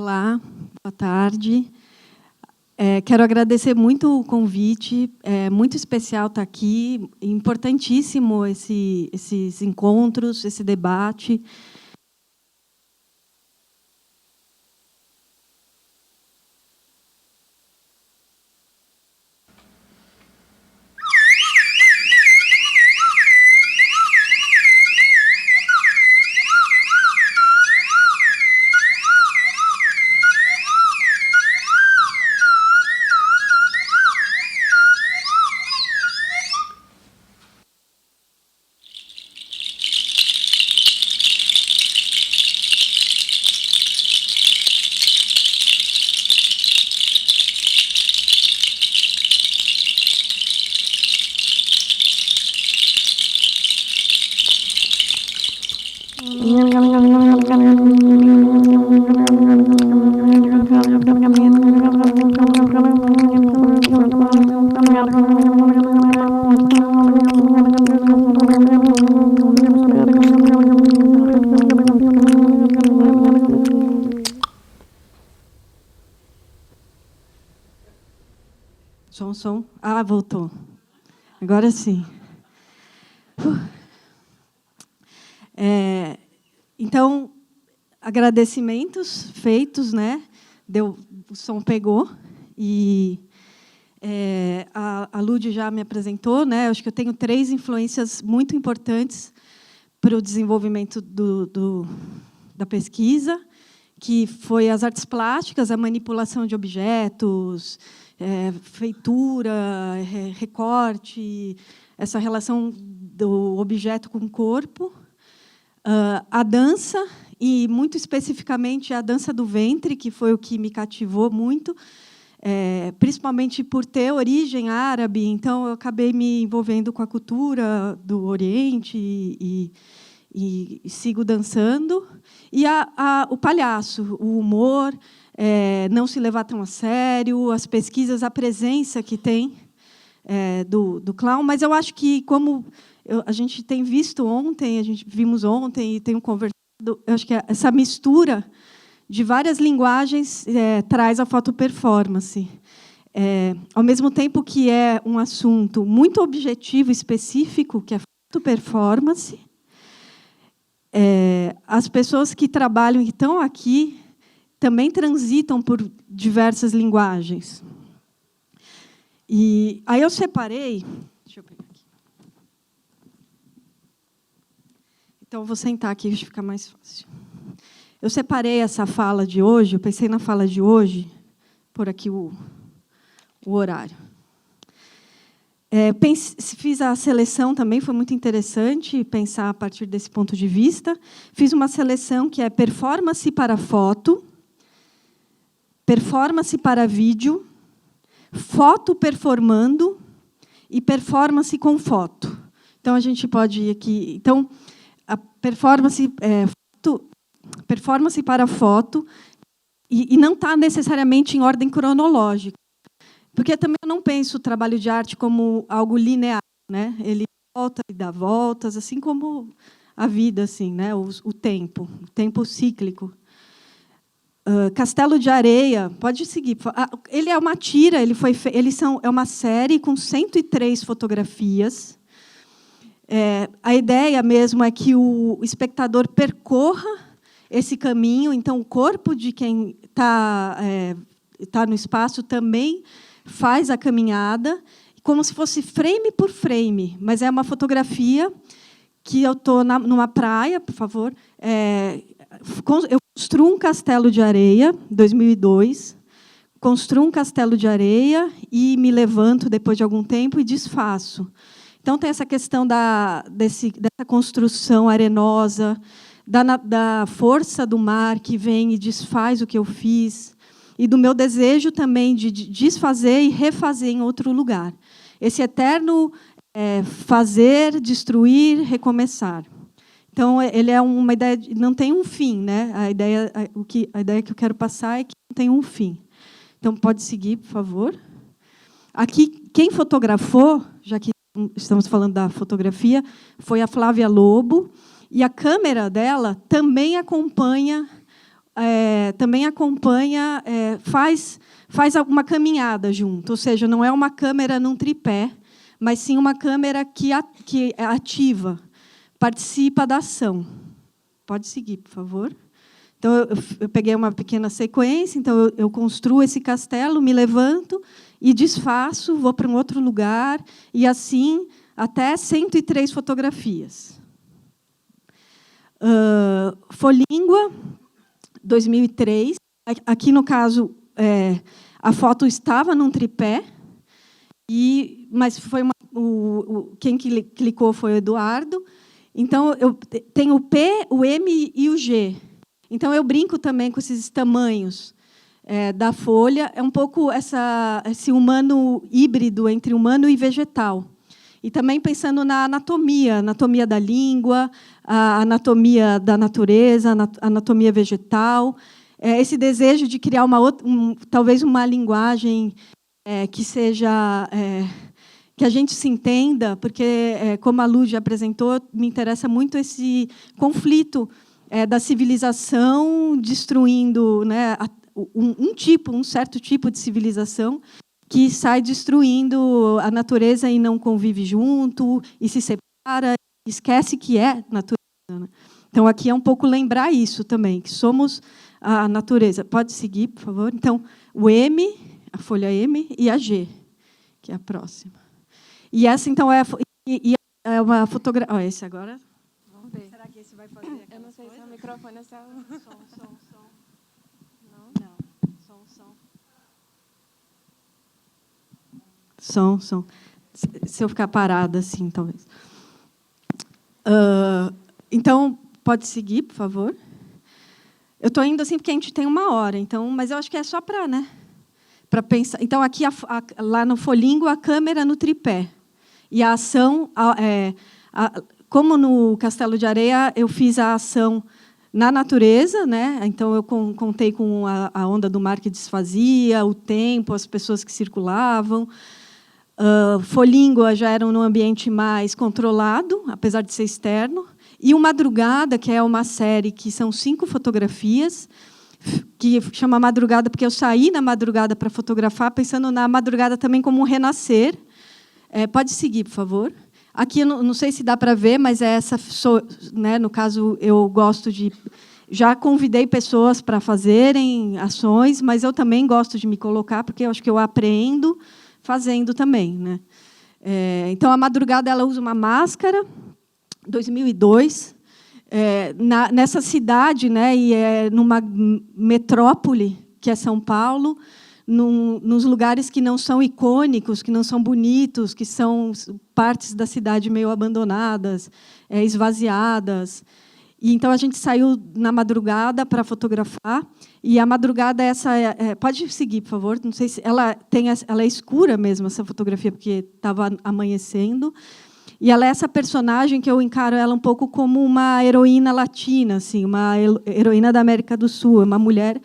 Olá, boa tarde. Quero agradecer muito o convite, é muito especial estar aqui, importantíssimo esses encontros, esse debate. Som. Ah, voltou. Agora sim. Então, agradecimentos feitos, né? O som pegou e a Lud já me apresentou, né? Acho que eu tenho 3 influências muito importantes para o desenvolvimento da pesquisa, que foi as artes plásticas, a manipulação de objetos, feitura, recorte, essa relação do objeto com o corpo, a dança, e, muito especificamente, a dança do ventre, que foi o que me cativou muito, principalmente por ter origem árabe, então eu acabei me envolvendo com a cultura do Oriente e sigo dançando. E o palhaço, o humor, não se levar tão a sério, as pesquisas, a presença que tem do clown. Mas eu acho que, como a gente tem visto ontem, vimos ontem e tenho conversado, eu acho que essa mistura de várias linguagens traz a fotoperformance. Ao mesmo tempo que é um assunto muito objetivo, específico, que é a fotoperformance, as pessoas que trabalham e estão aqui também transitam por diversas linguagens. E aí eu separei... Deixa eu pegar aqui. Então, vou sentar aqui, acho que fica mais fácil. Eu separei essa fala de hoje, eu pensei na fala de hoje, por aqui o horário. Fiz a seleção também, foi muito interessante pensar a partir desse ponto de vista. Fiz uma seleção que é performance para foto, performance para vídeo, foto performando e performance com foto. Então, a gente pode ir aqui... Então, a performance para foto, e não está necessariamente em ordem cronológica. Porque também eu não penso o trabalho de arte como algo linear, né? Ele volta e dá voltas, assim como a vida, assim, né? O tempo cíclico. Castelo de Areia, pode seguir. Ele é uma tira, é uma série com 103 fotografias. A ideia mesmo é que o espectador percorra esse caminho, então o corpo de quem está no espaço também faz a caminhada, como se fosse frame por frame, mas é uma fotografia que eu estou numa praia, por favor. Eu construo um castelo de areia, 2002, construo um castelo de areia e me levanto depois de algum tempo e desfaço. Então, tem essa questão dessa construção arenosa, da força do mar que vem e desfaz o que eu fiz, e do meu desejo também de desfazer e refazer em outro lugar. Esse eterno fazer, destruir, recomeçar. Então, ele é uma ideia, não tem um fim, né? A ideia que eu quero passar é que não tem um fim. Então, pode seguir, por favor. Aqui, quem fotografou, já que estamos falando da fotografia, foi a Flávia Lobo, e a câmera dela também acompanha também acompanha, faz alguma caminhada junto, ou seja, não é uma câmera num tripé, mas sim uma câmera que é ativa, participa da ação. Pode seguir, por favor. Então, eu peguei uma pequena sequência, então eu construo esse castelo, me levanto e desfaço, vou para um outro lugar, e assim até 103 fotografias. Folíngua, 2003. Aqui, no caso, a foto estava num tripé, mas foi quem clicou foi o Eduardo. Então, eu tenho o P, o M e o G. Então, eu brinco também com esses tamanhos da folha. É um pouco esse humano híbrido entre humano e vegetal. E também pensando na anatomia da língua, a anatomia da natureza, a anatomia vegetal. Esse desejo de criar talvez uma linguagem que seja... que a gente se entenda, porque, como a Lu já apresentou, me interessa muito esse conflito da civilização destruindo, né, um certo tipo de civilização que sai destruindo a natureza e não convive junto, e se separa, esquece que é natureza. Né? Então, aqui é um pouco lembrar isso também, que somos a natureza. Pode seguir, por favor? Então, o M, a folha M, e a G, que é a próxima. E essa, então, é uma fotografia... Olha, esse agora... Vamos ver. Será que esse vai fazer aquelas coisas? Eu não sei se o microfone é céu. Som. Não. Som. Se eu ficar parada, assim, talvez. Então, pode seguir, por favor. Eu estou indo assim porque a gente tem 1 hora, então, mas eu acho que é só para, né, para pensar. Então, aqui, lá no Folíngo, a câmera no tripé. E a ação, como no Castelo de Areia, eu fiz a ação na natureza, né? Então, eu contei com a onda do mar que desfazia, o tempo, as pessoas que circulavam. Folíngua já era num ambiente mais controlado, apesar de ser externo. E o Madrugada, que é uma série que são 5 fotografias, que chama Madrugada porque eu saí na madrugada para fotografar, pensando na madrugada também como um renascer. Pode seguir, por favor. Aqui, eu não sei se dá para ver, mas né, no caso, eu gosto de... Já convidei pessoas para fazerem ações, mas eu também gosto de me colocar, porque eu acho que eu aprendo fazendo também. Né? Então, a Madrugada ela usa uma máscara, 2002, nessa cidade, né, e numa metrópole, que é São Paulo, nos lugares que não são icônicos, que não são bonitos, que são partes da cidade meio abandonadas, esvaziadas. E, então, a gente saiu na madrugada para fotografar. E a madrugada, pode seguir, por favor. Não sei se ela é escura mesmo, essa fotografia, porque estava amanhecendo. E ela é essa personagem que eu encaro ela um pouco como uma heroína latina, assim, uma heroína da América do Sul, uma mulher,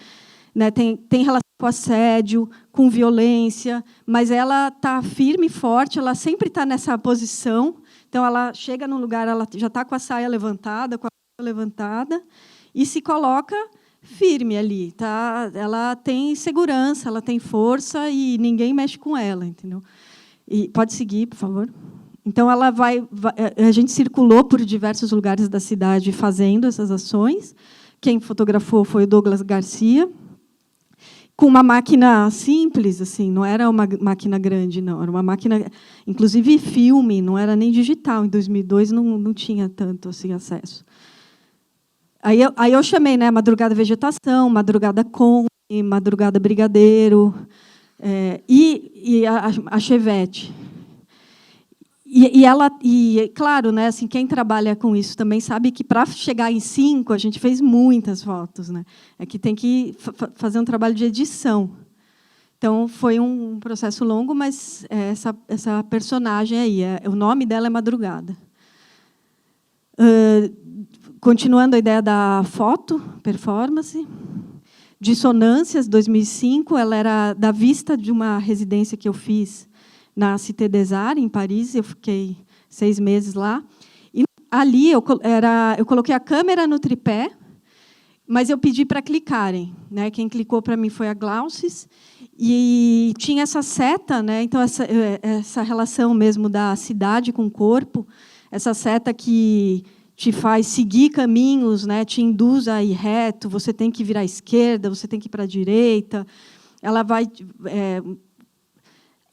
né, tem relação com assédio, com violência, mas ela está firme e forte, ela sempre está nessa posição. Então, ela chega num lugar, ela já está com a saia levantada, com a cabeça levantada, e se coloca firme ali. Tá? Ela tem segurança, ela tem força e ninguém mexe com ela. Entendeu? E pode seguir, por favor. Então, ela a gente circulou por diversos lugares da cidade fazendo essas ações. Quem fotografou foi o Douglas Garcia, com uma máquina simples, assim, não era uma máquina grande, não, era uma máquina, inclusive filme, não era nem digital. Em 2002 não tinha tanto assim acesso. Aí eu chamei, né, Madrugada Vegetação, Madrugada Kombi, Madrugada Brigadeiro, e a Chevette. E claro, né, assim, quem trabalha com isso também sabe que para chegar em 5 a gente fez muitas fotos, né? É que tem que fazer um trabalho de edição. Então foi um processo longo, mas essa personagem aí, o nome dela é Madrugada. Continuando a ideia da foto, performance, Dissonâncias, 2005, ela era da vista de uma residência que eu fiz na Cité des Arts, em Paris. Eu fiquei 6 meses lá. E ali eu coloquei a câmera no tripé, mas eu pedi para clicarem, né? Quem clicou para mim foi a Glaucis, e tinha essa seta, né? Então essa relação mesmo da cidade com o corpo, essa seta que te faz seguir caminhos, né? Te induz a ir reto, você tem que virar à esquerda, você tem que ir para a direita, ela vai...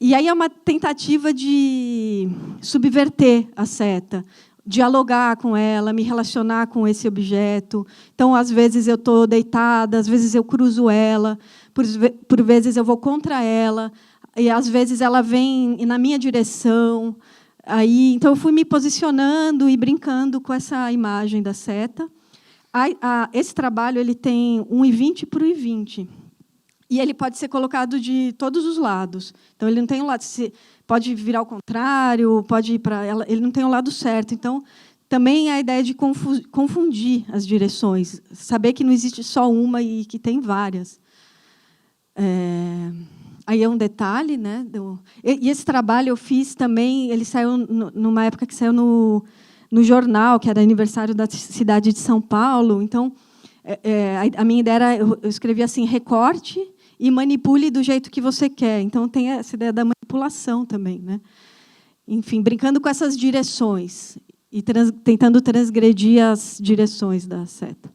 E aí é uma tentativa de subverter a seta, dialogar com ela, me relacionar com esse objeto. Então, às vezes, eu estou deitada, às vezes, eu cruzo ela, por vezes, eu vou contra ela, e, às vezes, ela vem na minha direção. Aí, então, eu fui me posicionando e brincando com essa imagem da seta. Esse trabalho ele tem 1,20 por 1,20. E ele pode ser colocado de todos os lados. Então, ele não tem um lado... Pode virar ao contrário, pode ir para ela. Ele não tem o lado certo. Então, também a ideia de confundir as direções, saber que não existe só uma e que tem várias. Aí é um detalhe, né? E esse trabalho eu fiz também. Ele saiu numa época que saiu no jornal, que era aniversário da cidade de São Paulo. Então, a minha ideia era eu escrevi assim: recorte e manipule do jeito que você quer. Então, tem essa ideia da manipulação também, né? Enfim, brincando com essas direções e tentando transgredir as direções da seta.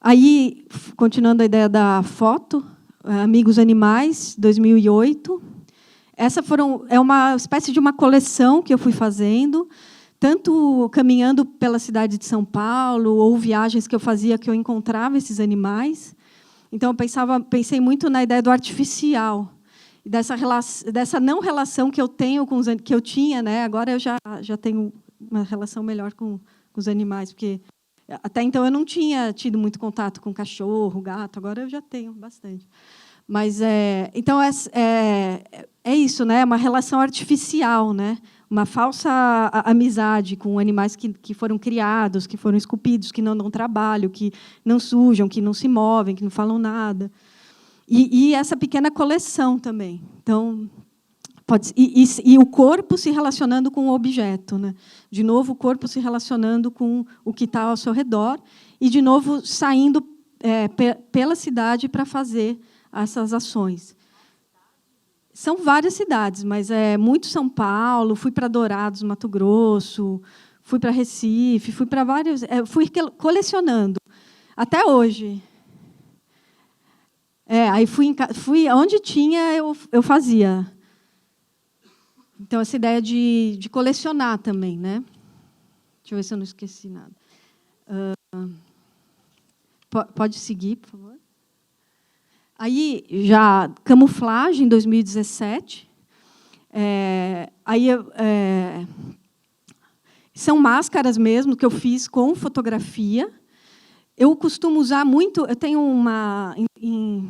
Aí, continuando a ideia da foto, Amigos Animais, 2008. Essa é uma espécie de uma coleção que eu fui fazendo, tanto caminhando pela cidade de São Paulo, ou viagens que eu fazia que eu encontrava esses animais. Então, eu pensei muito na ideia do artificial, dessa não relação que eu tenho que eu tinha, né? Agora eu já tenho uma relação melhor com os animais, porque até então eu não tinha tido muito contato com cachorro, gato. Agora eu já tenho bastante. Mas então é isso, né? Uma relação artificial, né? Uma falsa amizade com animais que foram criados, que foram esculpidos, que não dão trabalho, que não sujam, que não se movem, que não falam nada. E essa pequena coleção também. Então, e o corpo se relacionando com o objeto, né? De novo, o corpo se relacionando com o que está ao seu redor e, de novo, saindo pela cidade para fazer essas ações. São várias cidades, mas muito São Paulo, fui para Dourados, Mato Grosso, fui para Recife, fui para vários... fui colecionando, até hoje. Aí fui onde tinha, eu fazia. Então, essa ideia de colecionar também, né? Deixa eu ver se eu não esqueci nada. Pode seguir, por favor. Aí, já camuflagem, em 2017. São máscaras mesmo que eu fiz com fotografia. Eu costumo usar muito... Eu tenho uma... Em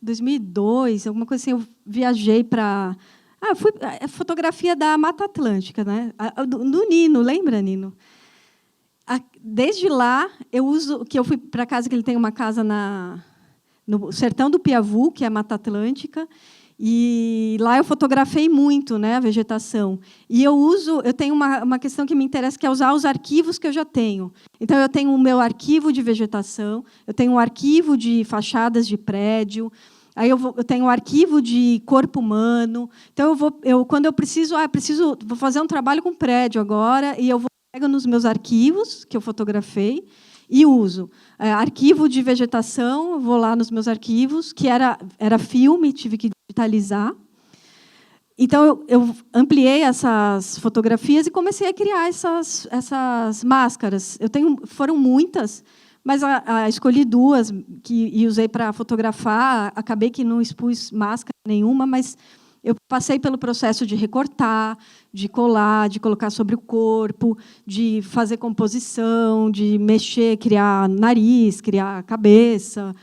2002, alguma coisa assim, eu viajei para... fui fotografia da Mata Atlântica, né? Do Nino, lembra, Nino? Desde lá, eu fui para casa, que ele tem uma casa no sertão do Piavu, que é a Mata Atlântica, e lá eu fotografei muito, né, a vegetação. E eu tenho uma questão que me interessa, que é usar os arquivos que eu já tenho. Então, eu tenho o meu arquivo de vegetação, eu tenho um arquivo de fachadas de prédio, aí eu tenho um arquivo de corpo humano. Então, quando eu preciso, vou fazer um trabalho com prédio agora, e eu pego nos meus arquivos que eu fotografei e uso. Arquivo de vegetação, vou lá nos meus arquivos, que era filme, tive que digitalizar. Então, eu ampliei essas fotografias e comecei a criar essas máscaras. Foram muitas, mas escolhi duas e usei para fotografar. Acabei que não expus máscara nenhuma, mas eu passei pelo processo de recortar, de colar, de colocar sobre o corpo, de fazer composição, de mexer, criar nariz, criar cabeça.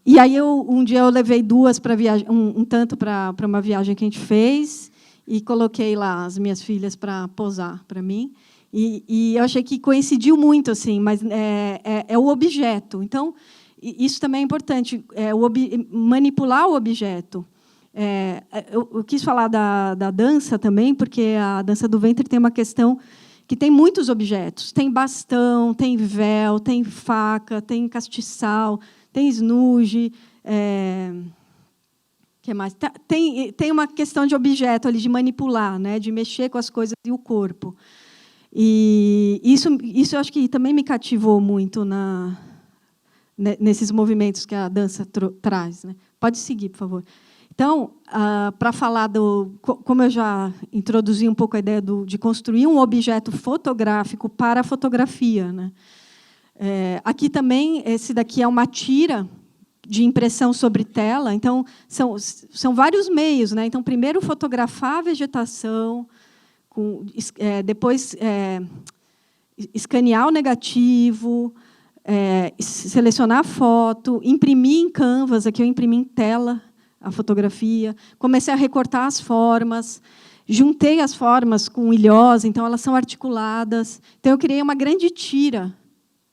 E aí, um dia, eu levei duas para viagem, um tanto para uma viagem que a gente fez, e coloquei lá as minhas filhas para posar para mim. E eu achei que coincidiu muito, assim, mas é o objeto. Então, isso também é importante, manipular o objeto. Eu quis falar da dança também, porque a dança do ventre tem uma questão que tem muitos objetos. Tem bastão, tem véu, tem faca, tem castiçal, tem esnuge. Que mais? Tem uma questão de objeto ali, de manipular, né, de mexer com as coisas e o corpo. E isso eu acho que também me cativou muito nesses movimentos que a dança traz, né? Pode seguir, por favor. Então, para falar como eu já introduzi um pouco a ideia de construir um objeto fotográfico para a fotografia, né? Aqui também, esse daqui é uma tira de impressão sobre tela. Então, são vários meios, né? Então, primeiro fotografar a vegetação, depois escanear o negativo, selecionar a foto, imprimir em Canvas, aqui eu imprimi em tela a fotografia, comecei a recortar as formas, juntei as formas com ilhosa, então elas são articuladas. Então, eu criei uma grande tira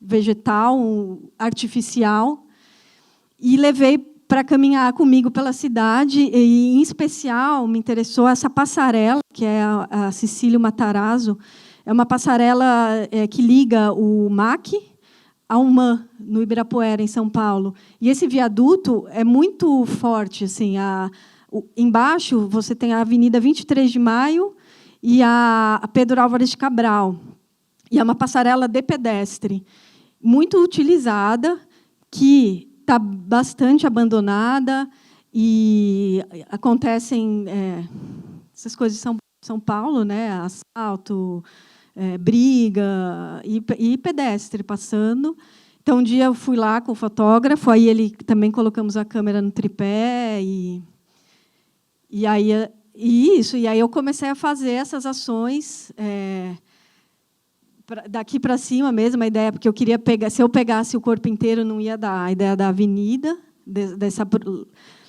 vegetal, artificial, e levei para caminhar comigo pela cidade, e, em especial, me interessou essa passarela, que é a Cecílio Matarazzo. É uma passarela que liga o MAC ao MAN, no Ibirapuera, em São Paulo. E esse viaduto é muito forte. Assim, embaixo, você tem a Avenida 23 de Maio e a Pedro Álvares de Cabral. E é uma passarela de pedestre, muito utilizada, que está bastante abandonada, e acontecem essas coisas em São Paulo, né? Assalto, briga e pedestre passando. Então, um dia eu fui lá com o fotógrafo, aí ele também colocamos a câmera no tripé, e aí eu comecei a fazer essas ações daqui para cima mesmo, a ideia, porque eu queria pegar, se eu pegasse o corpo inteiro, não ia dar. A ideia da avenida, dessa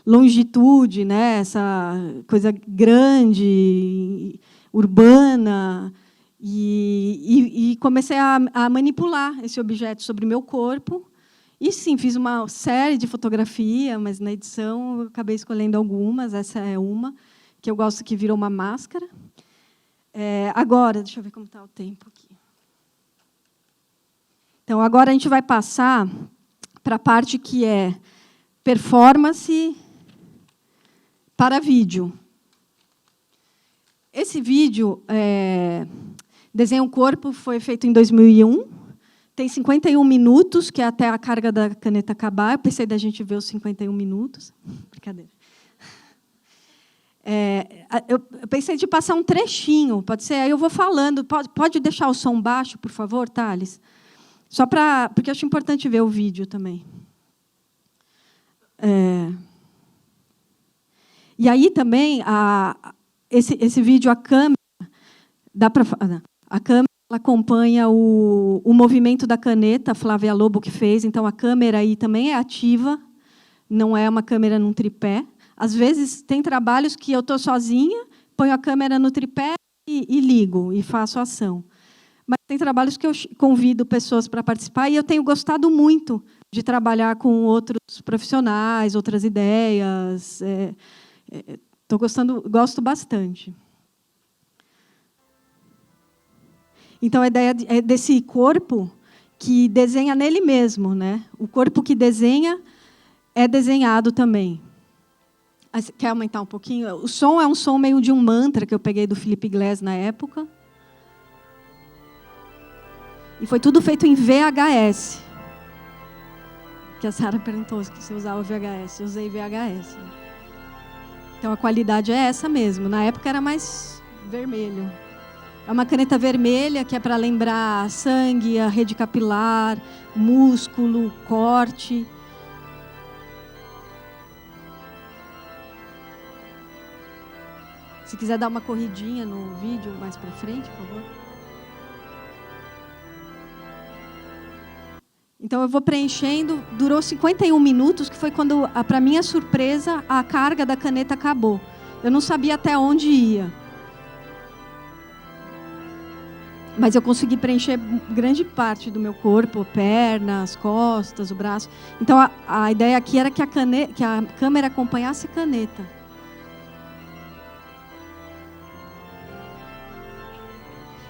longitude, né, essa coisa grande, urbana, e comecei a manipular esse objeto sobre o meu corpo. E, sim, fiz uma série de fotografias, mas, na edição, eu acabei escolhendo algumas. Essa é uma, que eu gosto, que virou uma máscara. Agora, deixa eu ver como está o tempo aqui. Então, agora a gente vai passar para a parte que é performance para vídeo. Esse vídeo, Desenho um Corpo, foi feito em 2001. Tem 51 minutos, que é até a carga da caneta acabar. Eu pensei da gente ver os 51 minutos. Brincadeira. Eu pensei de passar um trechinho, pode ser? Aí eu vou falando. Pode deixar o som baixo, por favor, Thales? Só porque eu acho importante ver o vídeo também. E aí também, esse vídeo, a câmera, a câmera ela acompanha o movimento da caneta, a Flávia Lobo que fez, então a câmera aí também é ativa, não é uma câmera num tripé. Às vezes tem trabalhos que eu estou sozinha, ponho a câmera no tripé e ligo, e faço a ação. Mas tem trabalhos que eu convido pessoas para participar, e eu tenho gostado muito de trabalhar com outros profissionais, outras ideias. Gosto bastante. Então, a ideia é desse corpo que desenha nele mesmo, né? O corpo que desenha é desenhado também. Quer aumentar um pouquinho? O som é um som meio de um mantra que eu peguei do Philip Glass na época. E foi tudo feito em VHS. Que a Sara perguntou se você usava VHS. Eu usei VHS. Então, a qualidade é essa mesmo. Na época, era mais vermelho. É uma caneta vermelha, que é para lembrar sangue, a rede capilar, músculo, corte. Se quiser dar uma corridinha no vídeo mais para frente, por favor. Então, eu vou preenchendo. Durou 51 minutos, que foi quando, para minha surpresa, a carga da caneta acabou. Eu não sabia até onde ia. Mas eu consegui preencher grande parte do meu corpo, pernas, costas, o braço. Então, a ideia aqui era que a câmera acompanhasse a caneta.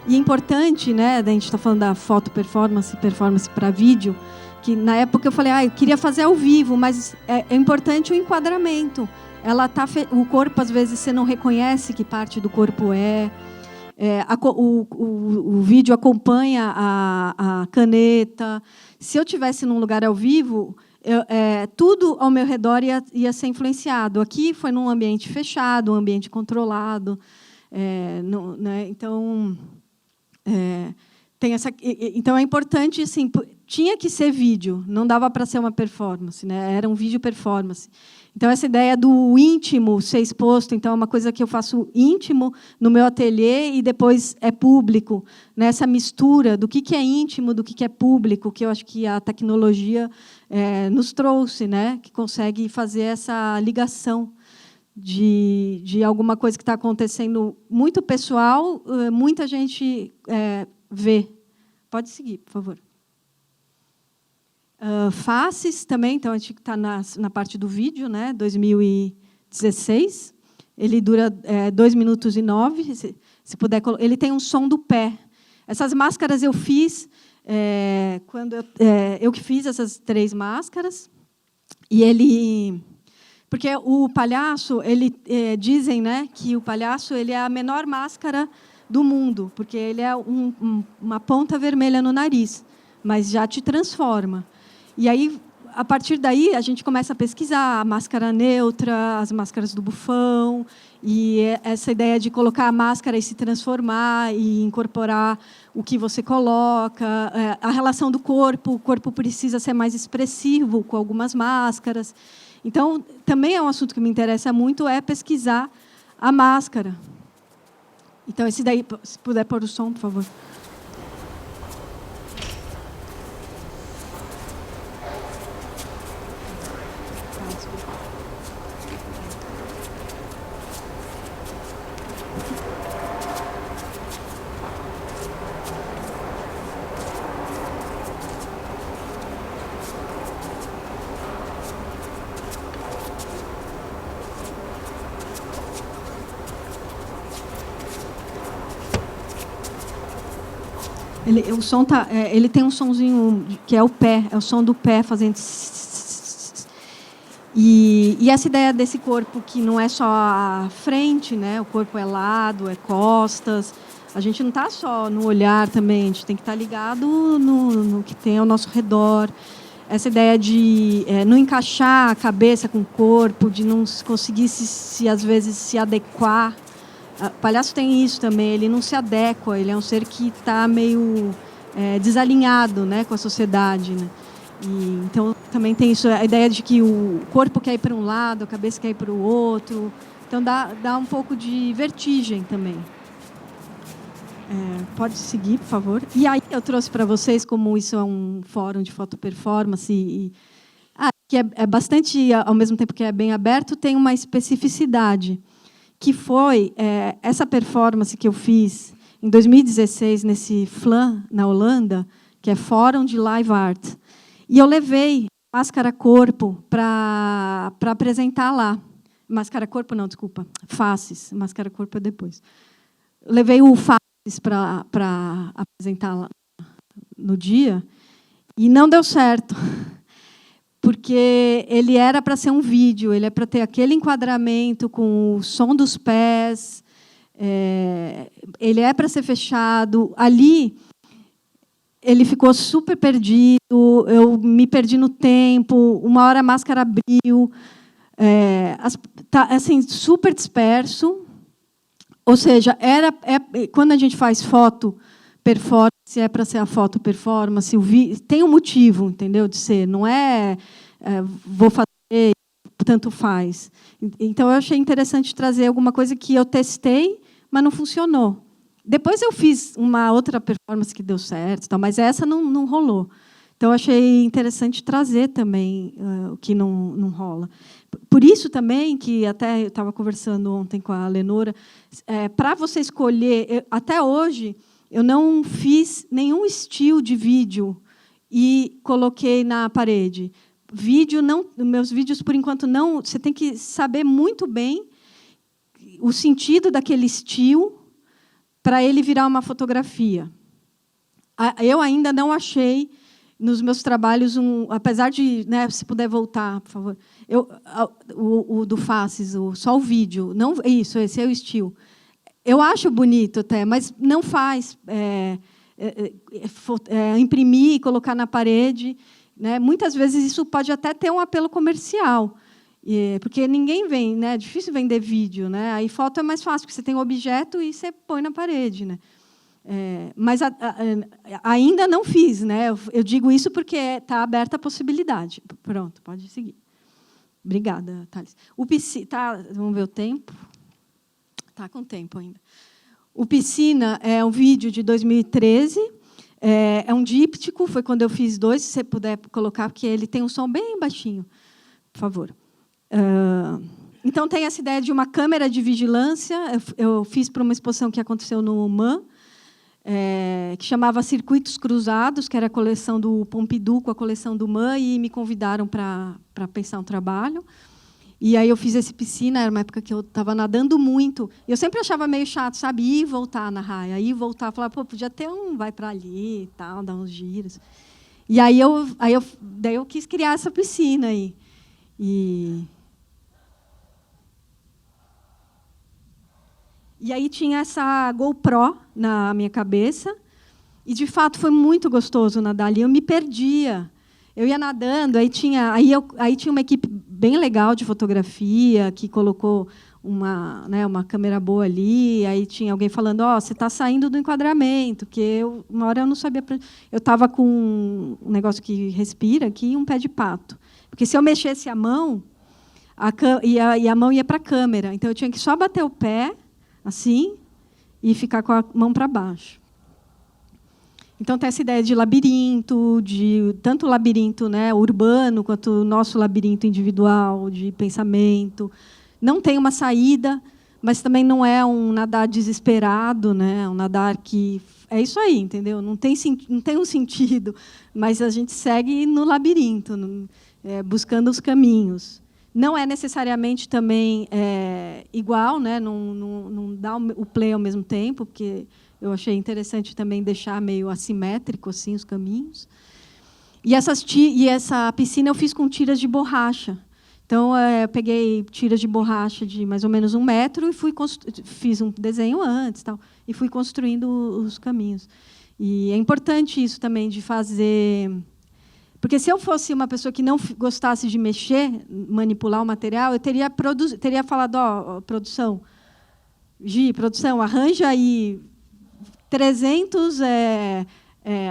E é importante, né, a gente está falando da foto performance para vídeo, que na época eu falei, eu queria fazer ao vivo, mas é importante o enquadramento. O corpo, às vezes, você não reconhece que parte do corpo o vídeo acompanha a caneta. Se eu tivesse num lugar ao vivo, tudo ao meu redor ia ser influenciado. Aqui foi num ambiente fechado, um ambiente controlado. Né? Então, então, é importante, assim, tinha que ser vídeo, não dava para ser uma performance, né? Era um vídeo performance. Então, essa ideia do íntimo ser exposto, então, é uma coisa que eu faço íntimo no meu ateliê e depois é público. Né? Essa mistura do que é íntimo, do que é público, que eu acho que a tecnologia nos trouxe, né? Que consegue fazer essa ligação de alguma coisa que está acontecendo muito pessoal, muita gente vê. Pode seguir, por favor. Faces também, então a gente está na parte do vídeo, né? 2016. Ele dura 2 minutos e 9. Se puder, ele tem um som do pé. Essas máscaras eu fiz quando eu que fiz essas 3 máscaras. E ele, porque o palhaço, dizem, né, que o palhaço ele é a menor máscara do mundo, porque ele é uma ponta vermelha no nariz, mas já te transforma. E aí, a partir daí, a gente começa a pesquisar a máscara neutra, as máscaras do Bufão, e essa ideia de colocar a máscara e se transformar e incorporar o que você coloca, a relação do corpo, o corpo precisa ser mais expressivo com algumas máscaras. Então, também é um assunto que me interessa muito, é pesquisar a máscara. Então, esse daí, se puder pôr o som, por favor. O som ele tem um sonzinho que é o pé, é o som do pé fazendo. E essa ideia desse corpo que não é só a frente, né? O corpo é lado, é costas. A gente não está só no olhar também, a gente tem que estar ligado no que tem ao nosso redor. Essa ideia de não encaixar a cabeça com o corpo, de não conseguir às vezes se adequar. O palhaço tem isso também, ele não se adequa, ele é um ser que está meio desalinhado, né, com a sociedade. Né? Então, também tem isso, a ideia de que o corpo quer ir para um lado, a cabeça quer ir para o outro. Então, dá um pouco de vertigem também. Pode seguir, por favor. E aí, eu trouxe para vocês, como isso é um fórum de fotoperformance, que é bastante, ao mesmo tempo que é bem aberto, tem uma especificidade, que foi essa performance que eu fiz em 2016, nesse FLAM, na Holanda, que é Fórum de Live Art. E eu levei máscara corpo para apresentar lá. Máscara corpo, não, desculpa. Faces. Máscara corpo é depois. Eu levei o Faces para apresentar lá no dia e não deu certo. Porque ele era para ser um vídeo, ele é para ter aquele enquadramento com o som dos pés, ele é para ser fechado. Ali, ele ficou super perdido, eu me perdi no tempo, uma hora a máscara abriu, tá, assim, super disperso. Ou seja, quando a gente faz foto performance, é para ser a foto performance, tem um motivo, entendeu, de ser, não vou fazer, tanto faz. Então, eu achei interessante trazer alguma coisa que eu testei, mas não funcionou. Depois eu fiz uma outra performance que deu certo, mas essa não rolou. Então, eu achei interessante trazer também o que não rola. Por isso também, que até eu estava conversando ontem com a Lenora, para você escolher, até hoje, eu não fiz nenhum estilo de vídeo e coloquei na parede. Meus vídeos, por enquanto, não. Você tem que saber muito bem o sentido daquele estilo para ele virar uma fotografia. Eu ainda não achei, nos meus trabalhos, apesar de, né, se puder voltar, por favor, o do Faces, só o vídeo, não, isso, esse é o estilo. Eu acho bonito até, mas não faz imprimir e colocar na parede, né? Muitas vezes isso pode até ter um apelo comercial, porque ninguém vem, né? É difícil vender vídeo, né? Aí foto é mais fácil, porque você tem um objeto e você põe na parede, né? Mas ainda não fiz, né? Eu digo isso porque está aberta a possibilidade. Pronto, pode seguir. Obrigada, Thales. Vamos ver o tempo. Está com tempo ainda. O Piscina é um vídeo de 2013. É um díptico, foi quando eu fiz 2, se você puder colocar, porque ele tem um som bem baixinho, por favor. Então, tem essa ideia de uma câmera de vigilância. Eu fiz para uma exposição que aconteceu no MAN, que chamava Circuitos Cruzados, que era a coleção do Pompidou com a coleção do MAN, e me convidaram para pensar um trabalho. E aí eu fiz esse Piscina, era uma época que eu estava nadando muito. Eu sempre achava meio chato, sabe, ir e voltar na raia, ir e voltar, falar, pô, podia ter vai para ali e tal, dar uns giros. E aí daí eu quis criar essa piscina aí. E aí tinha essa GoPro na minha cabeça, e, de fato, foi muito gostoso nadar ali. Eu me perdia. Eu ia nadando, aí tinha uma equipe bem legal de fotografia, que colocou uma câmera boa ali, aí tinha alguém falando, você está saindo do enquadramento, porque uma hora eu não sabia... Eu estava com um negócio que respira aqui e um pé de pato. Porque, se eu mexesse a mão, a mão ia para a câmera. Então, eu tinha que só bater o pé, assim, e ficar com a mão para baixo. Então, tem essa ideia de labirinto, tanto o labirinto, né, urbano, quanto o nosso labirinto individual, de pensamento. Não tem uma saída, mas também não é um nadar desesperado, né, um nadar que... É isso aí, entendeu? Não tem um sentido, mas a gente segue no labirinto, buscando os caminhos. Não é necessariamente também igual, né, não dá o play ao mesmo tempo, porque... Eu achei interessante também deixar meio assimétrico assim, os caminhos. E essa piscina eu fiz com tiras de borracha. Então, eu peguei tiras de borracha de mais ou menos 1 metro e fiz um desenho antes, e fui construindo os caminhos. E é importante isso também, de fazer... Porque, se eu fosse uma pessoa que não gostasse de mexer, manipular o material, eu teria falado, produção, produção, arranja aí 300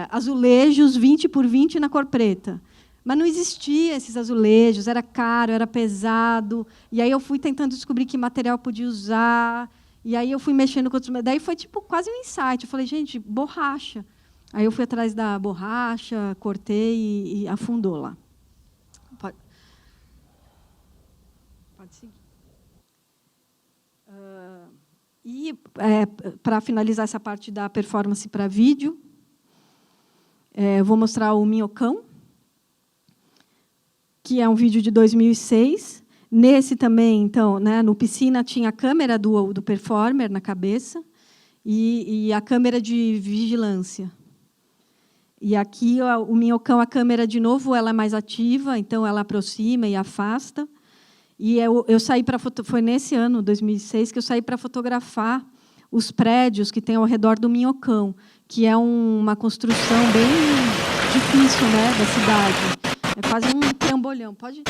azulejos 20 por 20 na cor preta. Mas não existia esses azulejos, era caro, era pesado. E aí eu fui tentando descobrir que material podia usar. E aí eu fui mexendo com outros... Daí foi tipo quase um insight. Eu falei, gente, borracha. Aí eu fui atrás da borracha, cortei e afundou lá. Pode seguir. E, para finalizar essa parte da performance para vídeo, eu vou mostrar o Minhocão, que é um vídeo de 2006. Nesse também, então, né, no Piscina, tinha a câmera do performer na cabeça e a câmera de vigilância. E aqui, o Minhocão, a câmera, de novo, ela é mais ativa, então ela aproxima e afasta. E eu saí foi nesse ano, 2006, que eu saí para fotografar os prédios que tem ao redor do Minhocão, que é uma construção bem difícil, né, da cidade. É quase um trambolhão. Pode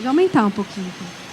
aumentar um pouquinho. Então.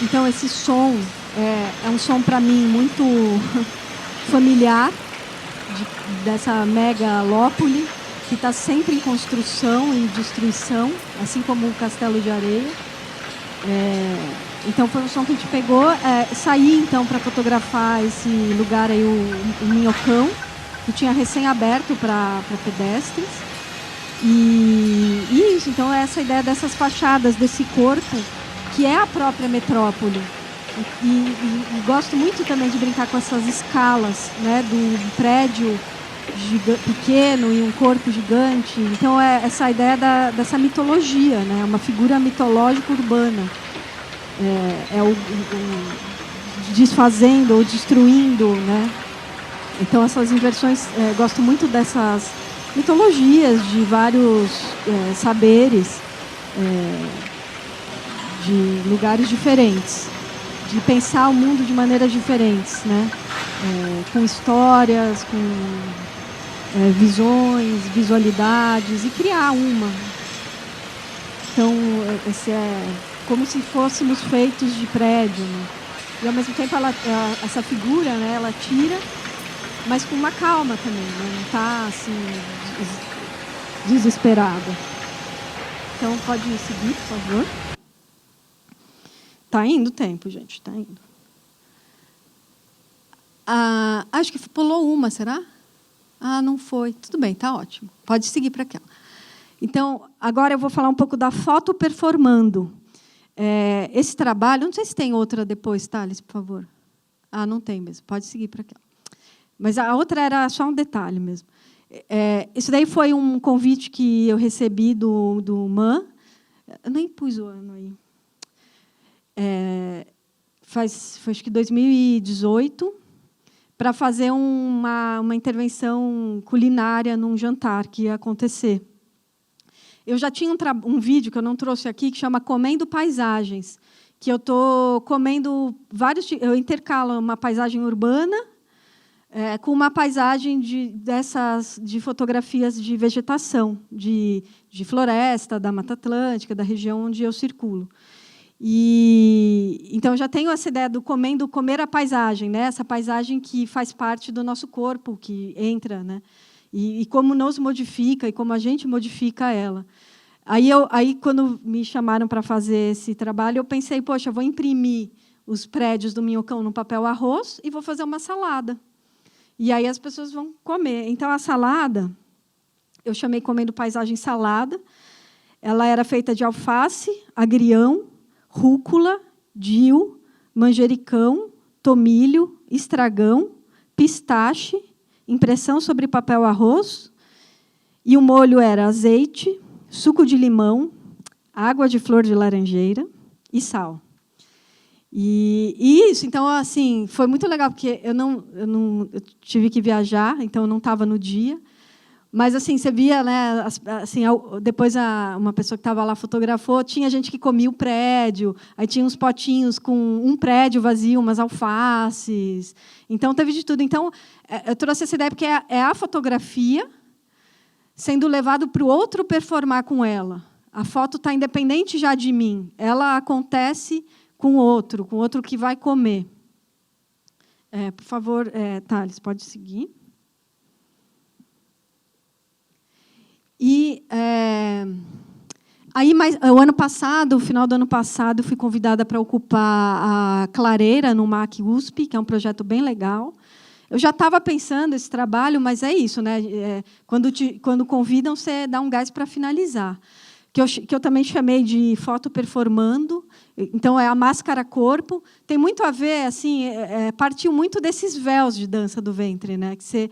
Então, esse som é um som, para mim, muito familiar, dessa megalópole, que está sempre em construção e destruição, assim como o Castelo de Areia. Então, foi um som que a gente pegou. Saí, então, para fotografar esse lugar aí, o Minhocão, que tinha recém-aberto para pedestres. E isso, então, é essa ideia dessas fachadas, desse corpo, que é a própria metrópole. E gosto muito também de brincar com essas escalas, né, do prédio pequeno e um corpo gigante. Então, é essa ideia dessa mitologia, né, uma figura mitológica urbana. O desfazendo ou destruindo, né? Então, essas inversões, gosto muito dessas mitologias de vários saberes, de lugares diferentes, de pensar o mundo de maneiras diferentes, né? Com histórias, com visões, visualidades, e criar uma. Então, esse como se fôssemos feitos de prédio, né? E, ao mesmo tempo, essa figura, né, ela tira, mas com uma calma também, né? Não está assim, desesperada. Então, pode seguir, por favor. Está indo o tempo, gente, está indo. Acho que pulou uma, será? Não foi. Tudo bem, está ótimo. Pode seguir para aquela. Então, agora eu vou falar um pouco da foto performando. Esse trabalho, não sei se tem outra depois, Thales, por favor. Não tem mesmo, pode seguir para aquela. Mas a outra era só um detalhe mesmo. Isso daí foi um convite que eu recebi do MAN. Eu nem pus o ano aí. Foi acho que 2018, para fazer uma intervenção culinária num jantar que ia acontecer. Eu já tinha um vídeo que eu não trouxe aqui, que chama Comendo Paisagens, que eu estou comendo eu intercalo uma paisagem urbana com uma paisagem de fotografias de vegetação, de floresta, da Mata Atlântica, da região onde eu circulo. Então, eu já tenho essa ideia do comer a paisagem, né? Essa paisagem que faz parte do nosso corpo, que entra, né? E como nos modifica, e como a gente modifica ela. Aí quando me chamaram para fazer esse trabalho, eu pensei, poxa, eu vou imprimir os prédios do Minhocão no papel arroz e vou fazer uma salada. E aí as pessoas vão comer. Então, a salada, eu chamei Comendo Paisagem Salada. Ela era feita de alface, agrião, rúcula, dill, manjericão, tomilho, estragão, pistache, impressão sobre papel arroz, e o molho era azeite, suco de limão, água de flor de laranjeira e sal. E isso, então, assim, foi muito legal, porque eu tive que viajar, então eu não estava no dia. Mas, assim, você via, né, assim, depois uma pessoa que estava lá fotografou, tinha gente que comia o prédio, aí tinha uns potinhos com um prédio vazio, umas alfaces. Então, teve de tudo. Então, eu trouxe essa ideia porque é a fotografia sendo levado para o outro performar com ela. A foto está independente já de mim. Ela acontece com o outro que vai comer. Por favor, Thales, pode seguir. E aí, o ano passado, no final do ano passado, eu fui convidada para ocupar a clareira no MAC USP, que é um projeto bem legal. Eu já estava pensando esse trabalho, mas é isso, né? Quando convidam, você dá um gás para finalizar. Que eu também chamei de foto performando. Então, é a máscara corpo. Tem muito a ver, assim, partiu muito desses véus de dança do ventre, né? Que você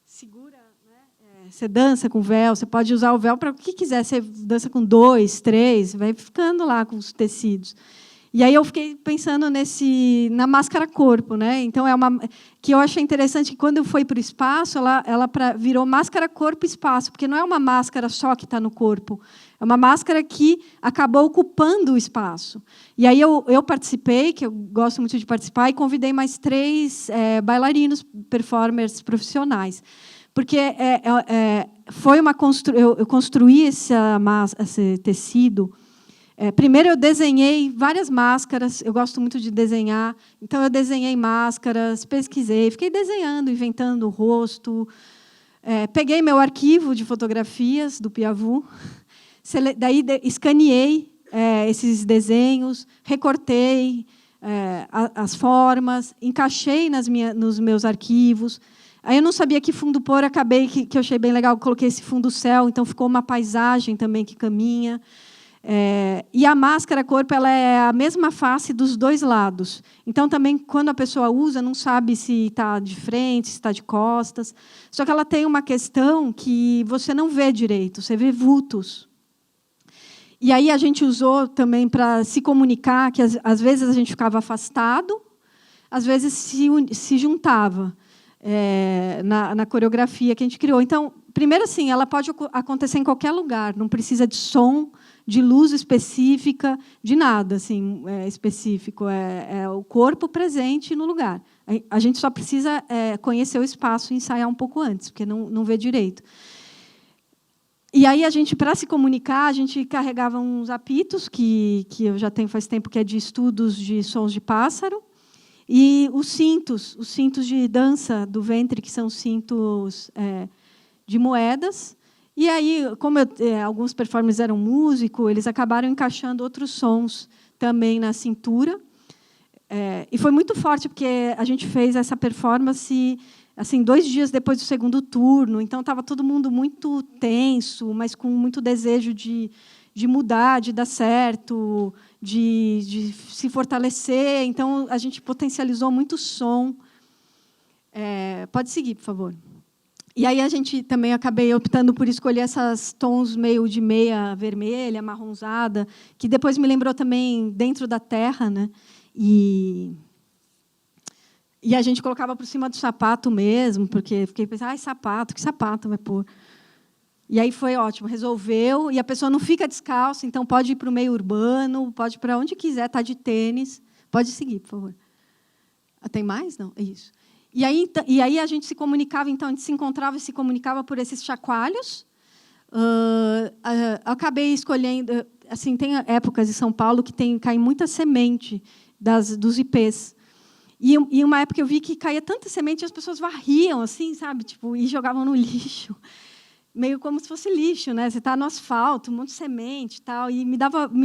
segura, né? Você dança com véu, você pode usar o véu para o que quiser. Você dança com 2, 3, vai ficando lá com os tecidos. E aí eu fiquei pensando na máscara corpo, né? Então que eu achei interessante que quando foi para o espaço, ela virou máscara corpo espaço, porque não é uma máscara só que está no corpo, é uma máscara que acabou ocupando o espaço. E aí eu participei, que eu gosto muito de participar, e convidei mais 3 bailarinos, performers profissionais, porque foi eu construí esse tecido Primeiro, eu desenhei várias máscaras, eu gosto muito de desenhar, então eu desenhei máscaras, pesquisei, fiquei desenhando, inventando o rosto. Peguei meu arquivo de fotografias do Piavu, daí escaneei esses desenhos, recortei as formas, encaixei nos meus arquivos. Aí eu não sabia que fundo pôr, acabei que eu achei bem legal, coloquei esse fundo céu, então ficou uma paisagem também que caminha. E a máscara corpo ela é a mesma face dos dois lados. Então, também, quando a pessoa usa, não sabe se está de frente, se está de costas. Só que ela tem uma questão que você não vê direito, você vê vultos. E aí a gente usou também para se comunicar, que às vezes a gente ficava afastado, às vezes se juntava na coreografia que a gente criou. Então, primeiro, assim, ela pode acontecer em qualquer lugar, não precisa de som, de luz específica, de nada assim, específico. É o corpo presente no lugar. A gente só precisa conhecer o espaço e ensaiar um pouco antes, porque não vê direito. E aí, para se comunicar, a gente carregava uns apitos, que eu já tenho faz tempo, que é de estudos de sons de pássaro, e os cintos de dança do ventre, que são cintos de moedas. E aí, como alguns performers eram músicos, eles acabaram encaixando outros sons também na cintura. E foi muito forte, porque a gente fez essa performance assim 2 dias depois do segundo turno. Então, estava todo mundo muito tenso, mas com muito desejo de mudar, de dar certo, de se fortalecer. Então, a gente potencializou muito o som. Pode seguir, por favor. E aí a gente também acabei optando por escolher esses tons meio de meia vermelha, marronzada, que depois me lembrou também Dentro da Terra, né? E a gente colocava por cima do sapato mesmo, porque fiquei pensando, sapato, que sapato vai pôr? E aí foi ótimo, resolveu, e a pessoa não fica descalça, então pode ir para o meio urbano, pode ir para onde quiser, está de tênis. Pode seguir, por favor. Tem mais? Não? É isso. E aí a gente se comunicava, então, a gente se encontrava e se comunicava por esses chacoalhos. Acabei escolhendo... Assim, tem épocas em São Paulo que cai muita semente dos ipês. E uma época eu vi que caía tanta semente e as pessoas varriam, assim, sabe? Tipo, e jogavam no lixo. Meio como se fosse lixo, né? Você está no asfalto, um monte de semente e tal, e me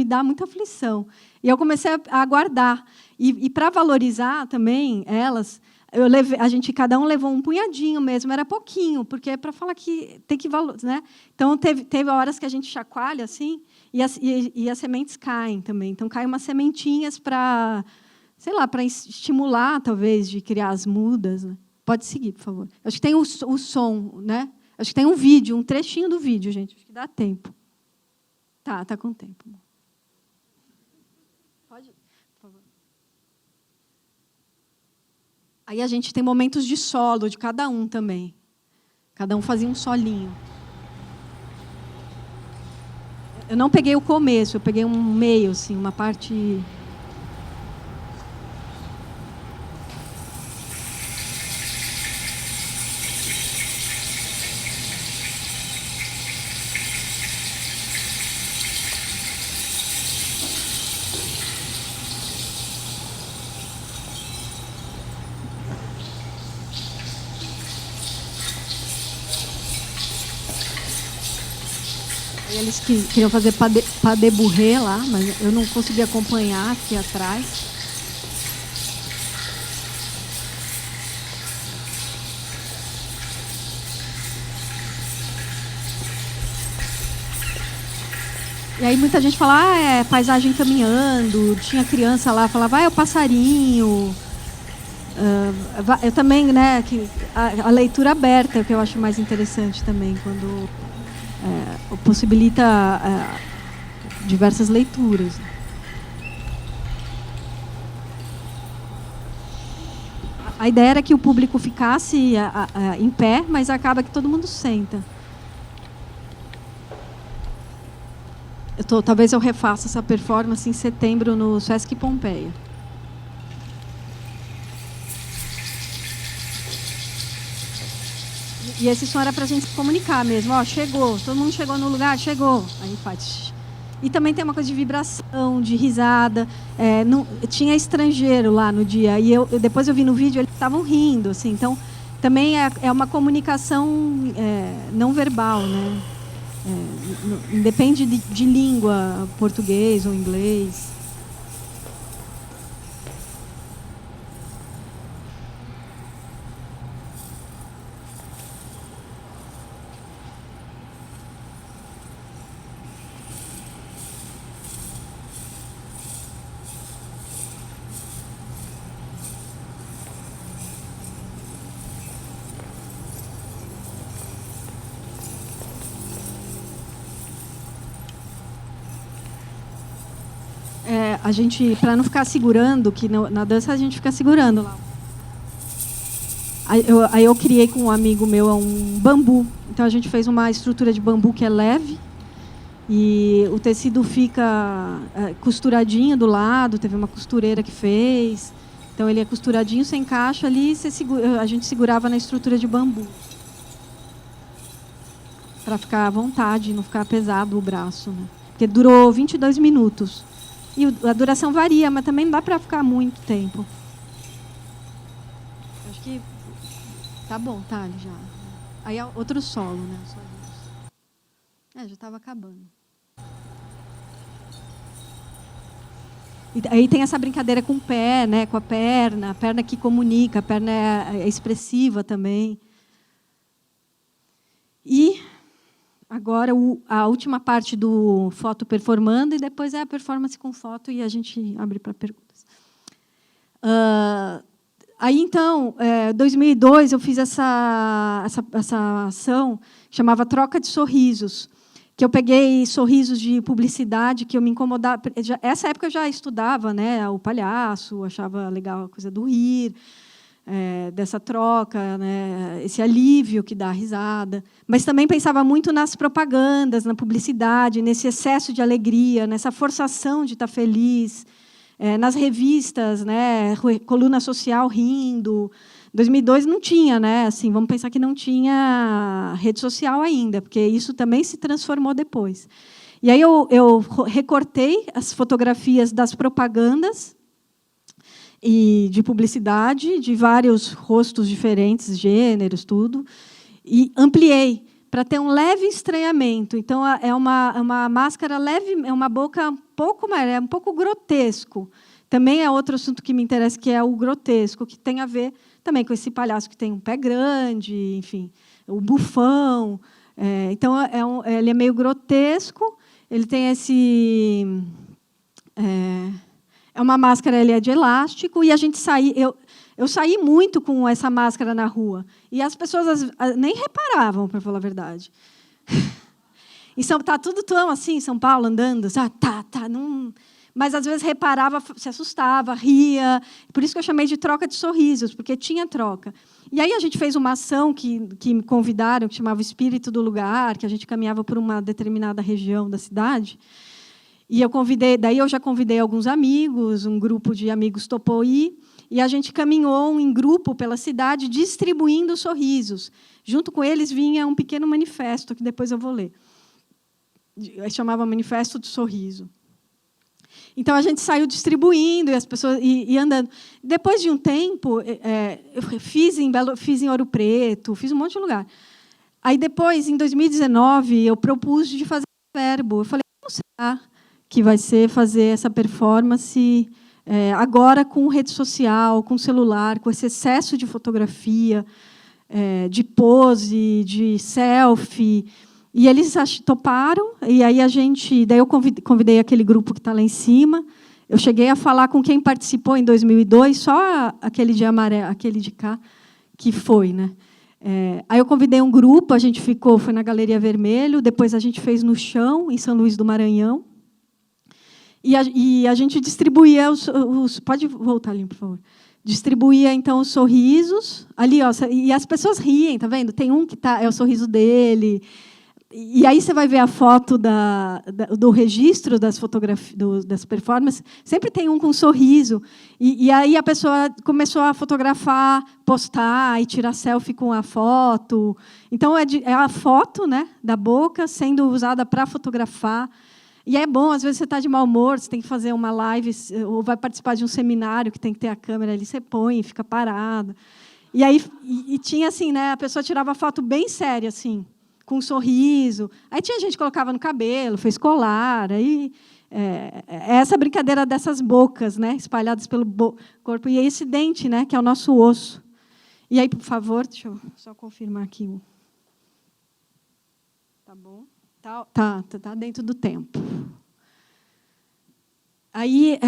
dá muita aflição. E eu comecei a guardar. E para valorizar também elas... cada um levou um punhadinho mesmo, era pouquinho, porque é para falar que tem que valorizar, né? Então teve horas que a gente chacoalha assim e as sementes caem também. Então caem umas sementinhas para, sei lá, para estimular talvez de criar as mudas, né? Pode seguir, por favor. Acho que tem o som, né? Acho que tem um vídeo, um trechinho do vídeo, gente. Acho que dá tempo. Tá com tempo. Pode ir, por favor. Aí a gente tem momentos de solo de cada um também. Cada um fazia um solinho. Eu não peguei o começo, eu peguei um meio, assim, uma parte... Eles queriam fazer pas de bourrée lá, mas eu não consegui acompanhar, fiquei atrás. E aí muita gente fala, é paisagem caminhando, tinha criança lá, falava, é o passarinho. Eu também, né, a leitura aberta é o que eu acho mais interessante também, quando possibilita diversas leituras. A ideia era que o público ficasse em pé, mas acaba que todo mundo senta. Talvez eu refaça essa performance em setembro no Sesc Pompeia. E esse som era para a gente se comunicar mesmo. Ó, chegou, todo mundo chegou no lugar, chegou. Aí faz. E também tem uma coisa de vibração, de risada. Não, tinha estrangeiro lá no dia. E depois eu vi no vídeo, eles estavam rindo. Assim, então, também é uma comunicação não verbal. Né? Independe de língua, português ou inglês. A gente, para não ficar segurando, que na dança a gente fica segurando lá. Aí eu criei com um amigo meu um bambu. Então a gente fez uma estrutura de bambu que é leve e o tecido fica costuradinho do lado. Teve uma costureira que fez. Então ele é costuradinho, você encaixa ali e a gente segurava na estrutura de bambu. Para ficar à vontade, não ficar pesado o braço. Né? Porque durou 22 minutos. E a duração varia, mas também não dá para ficar muito tempo. Acho que tá bom, tá, já. Aí é outro solo, né? Já estava acabando. E aí tem essa brincadeira com o pé, né? Com a perna que comunica, a perna é expressiva também. E agora a última parte do foto performando e depois é a performance com foto e a gente abre para perguntas. Aí então, 2002 eu fiz essa ação que chamava Troca de Sorrisos, que eu peguei sorrisos de publicidade que eu me incomodava. Essa época eu já estudava, né, o palhaço, achava legal a coisa do rir. Dessa troca, né, esse alívio que dá a risada. Mas também pensava muito nas propagandas, na publicidade, nesse excesso de alegria, nessa forçação de estar feliz, nas revistas, né, coluna social rindo. 2002 não tinha, né, assim, vamos pensar que não tinha rede social ainda, porque isso também se transformou depois. E aí eu recortei as fotografias das propagandas e de publicidade, de vários rostos diferentes, gêneros, tudo, e ampliei para ter um leve estranhamento. Então, é uma máscara leve, é uma boca um pouco mais, é um pouco grotesco. Também é outro assunto que me interessa, que é o grotesco, que tem a ver também com esse palhaço que tem um pé grande, enfim, o bufão. Então, ele é meio grotesco, ele tem esse... É uma máscara, ele é de elástico, e a gente eu saí muito com essa máscara na rua. E as pessoas nem reparavam, para falar a verdade. Está tudo tão assim, em São Paulo, andando. Não... Mas, às vezes, reparava, se assustava, ria. Por isso que eu chamei de troca de sorrisos, porque tinha troca. E aí a gente fez uma ação que me convidaram, que chamava Espírito do Lugar, que a gente caminhava por uma determinada região da cidade. E daí eu já convidei alguns amigos, um grupo de amigos topou ir, e a gente caminhou em grupo pela cidade distribuindo sorrisos. Junto com eles vinha um pequeno manifesto, que depois eu vou ler. Chamava Manifesto do Sorriso. Então a gente saiu distribuindo e as pessoas e andando. Depois de um tempo, eu fiz em Ouro Preto, fiz um monte de lugar. Aí depois, em 2019, eu propus de fazer um verbo. Eu falei, como será que vai ser fazer essa performance agora com rede social, com celular, com esse excesso de fotografia, de pose, de selfie. E eles toparam, e aí daí eu convidei aquele grupo que está lá em cima. Eu cheguei a falar com quem participou em 2002, só aquele de amarelo, aquele de cá, que foi, né? Aí eu convidei um grupo, a gente foi na Galeria Vermelho, depois a gente fez no chão, em São Luís do Maranhão. E a gente distribuía os... Pode voltar ali, por favor. Distribuía, então, os sorrisos. Ali, ó, e as pessoas riem, tá vendo? Tem um que é o sorriso dele. E aí você vai ver a foto do registro das fotografias, das performances. Sempre tem um com um sorriso. E aí a pessoa começou a fotografar, postar e tirar selfie com a foto. Então, é a foto, né, da boca sendo usada para fotografar. E é bom, às vezes você está de mau humor, você tem que fazer uma live, ou vai participar de um seminário que tem que ter a câmera ali, você põe, fica parado. E aí tinha assim, né? A pessoa tirava foto bem séria, assim, com um sorriso. Aí tinha gente que colocava no cabelo, fez colar. Aí essa brincadeira dessas bocas, né? Espalhadas pelo corpo. E esse dente, né? Que é o nosso osso. E aí, por favor, deixa eu só confirmar aqui. Tá bom? Tá dentro do tempo. Aí,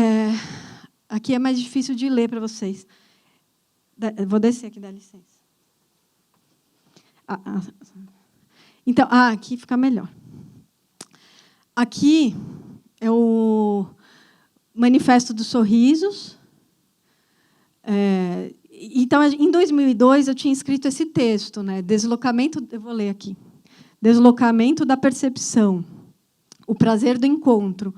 aqui é mais difícil de ler para vocês. Vou descer aqui, dá licença. Então, aqui fica melhor. Aqui é o Manifesto dos Sorrisos. Então, em 2002, eu tinha escrito esse texto, né? Deslocamento, eu vou ler aqui. Deslocamento da percepção, o prazer do encontro,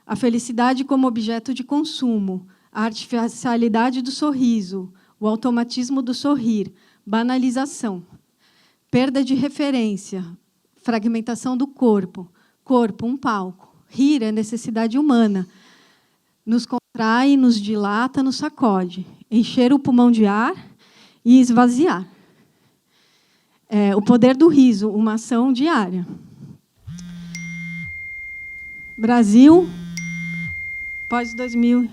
a felicidade como objeto de consumo, a artificialidade do sorriso, o automatismo do sorrir, banalização, perda de referência, fragmentação do corpo, um palco, rir é necessidade humana, nos contrai, nos dilata, nos sacode, encher o pulmão de ar e esvaziar. O poder do riso, uma ação diária. Brasil, pós-2018.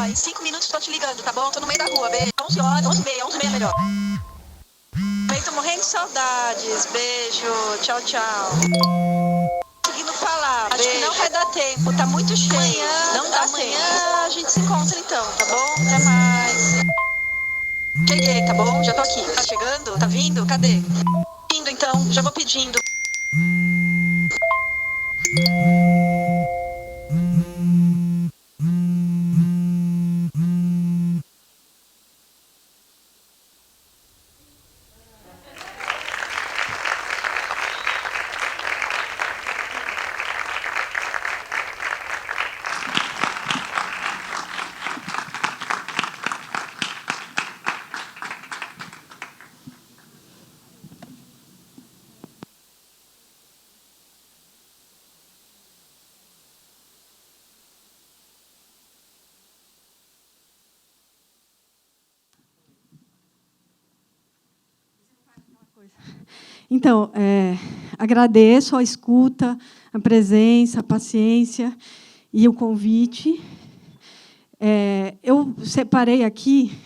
Em 5 minutos tô te ligando, tá bom? Tô no meio da rua, beijo. 11 horas, 11h30 melhor. Tô morrendo de saudades, beijo, tchau, tchau. Conseguindo falar, acho que não vai dar tempo, tá muito cheio. Amanhã, não dá tempo. A gente se encontra então, tá bom? Até mais. Cheguei, tá bom? Já tô aqui. Tá chegando? Tá vindo? Cadê? Indo então, já vou pedindo. Então, agradeço a escuta, a presença, a paciência. e o convite. Eu separei aqui,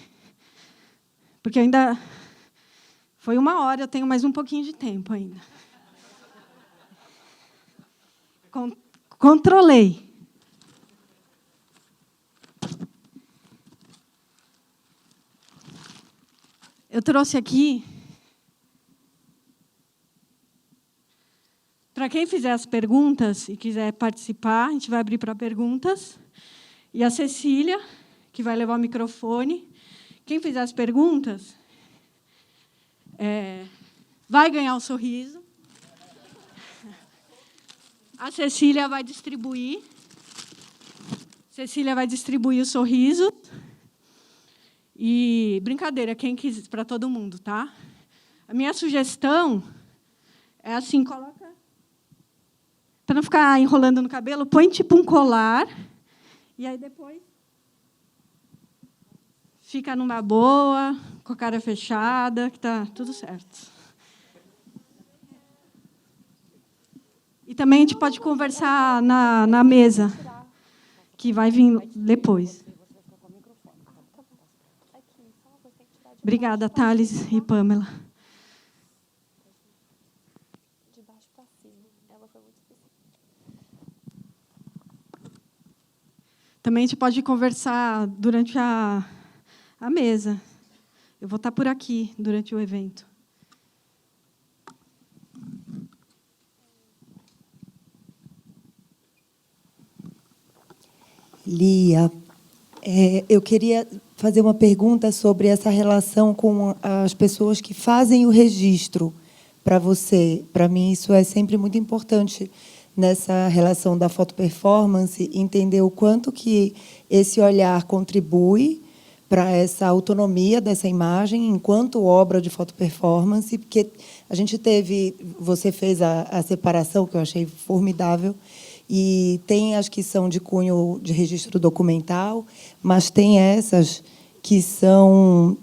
porque ainda foi 1 hora, eu tenho mais um pouquinho de tempo ainda. Controlei. Eu trouxe aqui, para quem fizer as perguntas e quiser participar, a gente vai abrir para perguntas. E a Cecília, que vai levar o microfone. Quem fizer as perguntas vai ganhar um sorriso. A Cecília vai distribuir. Cecília vai distribuir o sorriso. E brincadeira, quem quiser, para todo mundo, tá? A minha sugestão é assim, coloca, para não ficar enrolando no cabelo, põe tipo um colar, e aí depois fica numa boa, com a cara fechada, que está tudo certo. E também a gente pode conversar na mesa, que vai vir depois. Obrigada, Thales e Pamela. De baixo para cima. Ela foi muito específica. Também a gente pode conversar durante a mesa. Eu vou estar por aqui durante o evento. Lia, eu queria fazer uma pergunta sobre essa relação com as pessoas que fazem o registro para você. Para mim, isso é sempre muito importante nessa relação da foto performance, entender o quanto que esse olhar contribui para essa autonomia dessa imagem enquanto obra de foto performance, porque a gente você fez a separação, que eu achei formidável, e tem as que são de cunho de registro documental, mas tem essas que são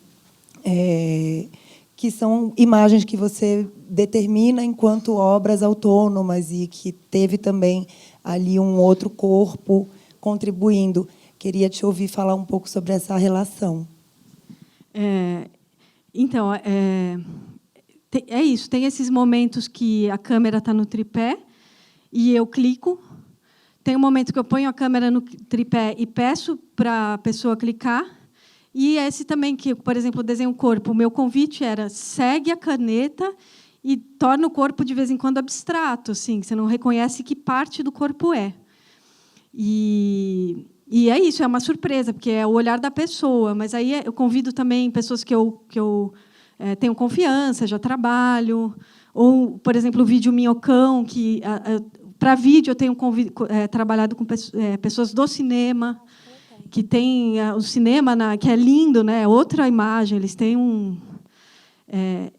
imagens que você determina enquanto obras autônomas e que teve também ali um outro corpo contribuindo. Queria te ouvir falar um pouco sobre essa relação. Então, é isso. Tem esses momentos que a câmera está no tripé e eu clico. Tem um momento que eu ponho a câmera no tripé e peço para a pessoa clicar. E esse também, que, por exemplo, desenho o corpo. O meu convite era segue a caneta e torna o corpo, de vez em quando, abstrato. Assim, você não reconhece que parte do corpo é. E é isso, é uma surpresa, porque é o olhar da pessoa. Mas aí eu convido também pessoas que eu tenho confiança, já trabalho. Ou, por exemplo, o vídeo Minhocão, que... Para vídeo, eu tenho trabalhado com pessoas do cinema, que tem o cinema, que é lindo, né? Outra imagem, eles têm um...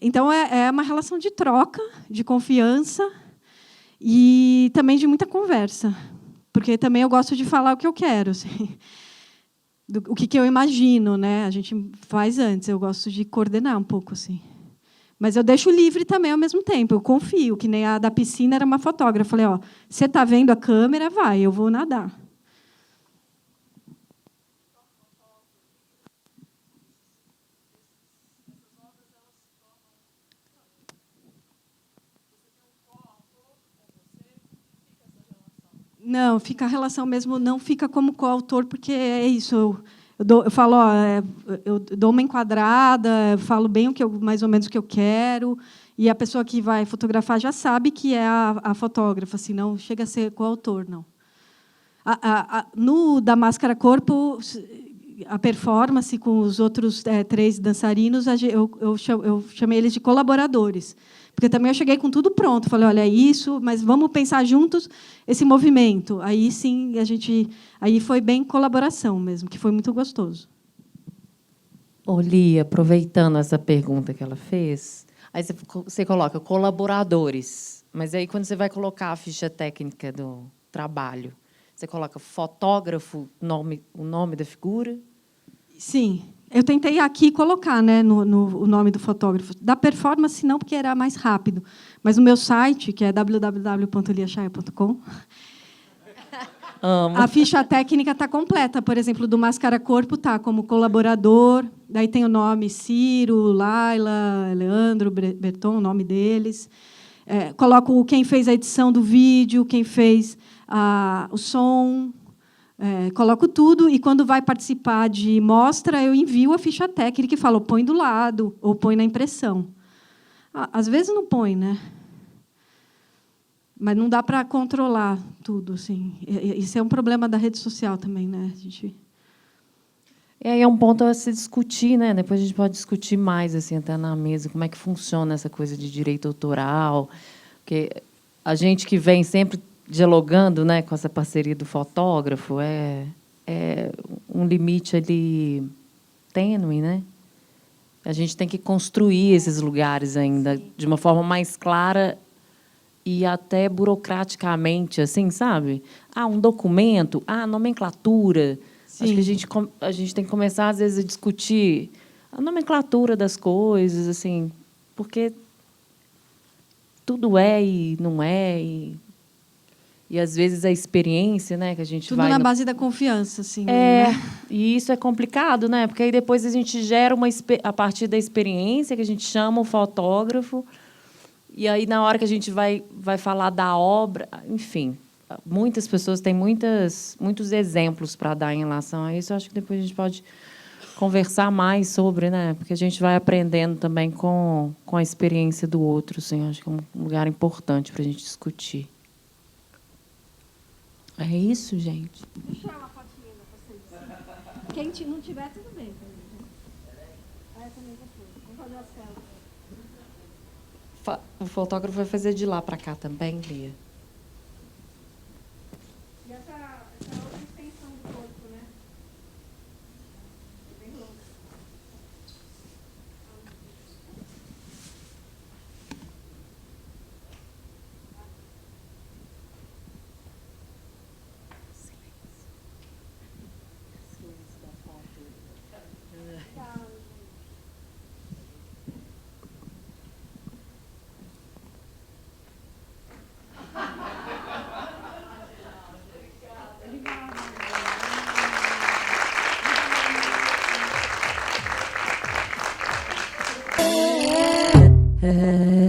Então, é uma relação de troca, de confiança e também de muita conversa, porque também eu gosto de falar o que eu quero, assim, o que eu imagino, né? A gente faz antes, eu gosto de coordenar um pouco, assim. Mas eu deixo livre também ao mesmo tempo. Eu confio, que nem a da piscina era uma fotógrafa. Eu falei, você está vendo a câmera, vai, eu vou nadar. Não, fica a relação mesmo, não fica como coautor, porque é isso. Eu falo, eu dou uma enquadrada, eu falo bem mais ou menos o que eu quero, e a pessoa que vai fotografar já sabe que é a fotógrafa, assim, não chega a ser coautor, não. No da Máscara Corpo, a performance com os outros 3 dançarinos, eu chamei eles de colaboradores, porque também eu cheguei com tudo pronto, falei, olha, é isso, mas vamos pensar juntos esse movimento. Aí sim, aí foi bem colaboração mesmo, que foi muito gostoso. Lia, aproveitando essa pergunta que ela fez, aí você coloca colaboradores, mas aí quando você vai colocar a ficha técnica do trabalho, você coloca fotógrafo, o nome da figura? Sim. Eu tentei aqui colocar, né, o nome do fotógrafo. Da performance, não, porque era mais rápido. Mas no meu site, que é www.liachaia.com, Amo. A ficha técnica está completa. Por exemplo, do Máscara Corpo está como colaborador. Daí tem o nome Ciro, Laila, Leandro, Berton, o nome deles. Coloco quem fez a edição do vídeo, quem fez o som. Coloco tudo. E, quando vai participar de mostra, eu envio a ficha técnica e falo, põe do lado, ou põe na impressão. Às vezes não põe, né? Mas não dá para controlar tudo, assim. Isso é um problema da rede social também, né? A gente... E aí é um ponto a se discutir, né? Depois a gente pode discutir mais, assim, até na mesa, como é que funciona essa coisa de direito autoral. Porque a gente que vem sempre dialogando, né, com essa parceria do fotógrafo, é um limite ali tênue, né? A gente tem que construir esses lugares ainda de uma forma mais clara e até burocraticamente, assim, sabe? Um documento, nomenclatura. Sim. Acho que a gente tem que começar, às vezes, a discutir a nomenclatura das coisas, assim, porque tudo é e não é, e às vezes a experiência, né, que a gente Tudo vai... na base da confiança, assim. E isso é complicado, né? Porque aí depois a gente gera a partir da experiência, que a gente chama o fotógrafo, e aí, na hora que a gente vai falar da obra, enfim, muitas pessoas têm muitos exemplos para dar em relação a isso. Eu acho que depois a gente pode conversar mais sobre, né? Porque a gente vai aprendendo também com a experiência do outro. Assim, acho que é um lugar importante para a gente discutir. É isso, gente. Deixa eu tirar uma fotinha para vocês. Quem não tiver, tudo bem. Também já foi. Vamos fazer uma selfie. O fotógrafo vai fazer de lá para cá também, Lia? E essa outra extensão do corpo, né? Bem longa. É...